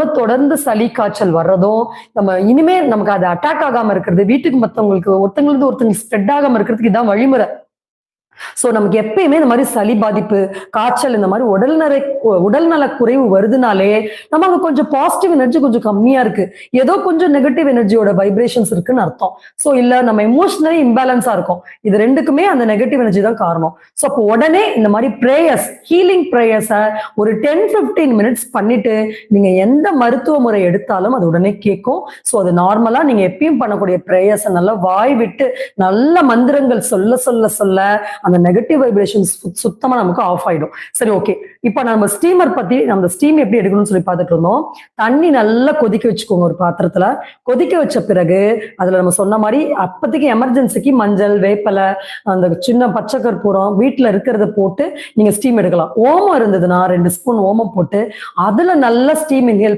திரும்ப தொடர்ந்து சளி காய்ச்சல் வர்றதும், நம்ம இனிமே நமக்கு அது அட்டாக் ஆகாம இருக்கிறது, வீட்டுக்கு மத்தவங்களுக்கு ஒருத்தங்களுக்கு ஒருத்தங்களுக்கு ஸ்ப்ரெட் ஆகாம இருக்கிறதுக்கு இதான் வழிமுறை. சோ நமக்கு எப்பயுமே இந்த மாதிரி சளி பாதிப்பு, காய்ச்சல் இந்த மாதிரி உடல்நல குறைவு வருதுனாலே நமக்கு கொஞ்சம் பாசிட்டிவ் எனர்ஜி கொஞ்சம் கம்மியா இருக்கு. ஏதோ கொஞ்சம் நெகட்டிவ் எனர்ஜியோட வைப்ரேஷன்ஸ் இருக்குன்னு அர்த்தம். சோ இல்ல நம்ம எமோஷனலி இம்பேலன்ஸா இருக்கோம். இது ரெண்டுக்குமே அந்த நெகட்டிவ் எனர்ஜி தான் காரணம். சோ அப்போ உடனே இந்த மாதிரி பிரேயர்ஸ், ஹீலிங் பிரேயர்ஸ ஒரு 10-15 மினிட்ஸ் பண்ணிட்டு நீங்க எந்த மருத்துவ முறை எடுத்தாலும் அது உடனே கேட்கும். சோ அது நார்மலா நீங்க எப்பயும் பண்ணக்கூடிய பிரேயர்ஸ் நல்லா வாய் விட்டு நல்ல மந்திரங்கள் சொல்ல சொல்ல சொல்ல அந்த நெகட்டிவ் வைப்ரேஷன்ஸ் சுத்தமா நமக்கு ஆஃப் ஆயிடும். சரி, ஓகே. இப்ப நம்ம ஸ்டீமர் பத்தி, நம்ம ஸ்டீம் எப்படி எடுக்கணும்னு சொல்லி பார்த்துட்டு இருந்தோம். தண்ணி நல்லா கொதிக்க வச்சுக்கோங்க ஒரு பாத்திரத்துல. கொதிக்க வச்ச பிறகு அதுல நம்ம சொன்ன மாதிரி அப்பதைக்கு எமர்ஜென்சிக்கு மஞ்சள், வேப்பலை, அந்த சின்ன பச்சை கற்பூரம் வீட்டுல இருக்கிறத போட்டு நீங்க ஸ்டீம் எடுக்கலாம். ஓமம் இருந்ததுன்னா 2 ஸ்பூன் ஓமம் போட்டு அதுல நல்ல ஸ்டீம் இன்ஹேல்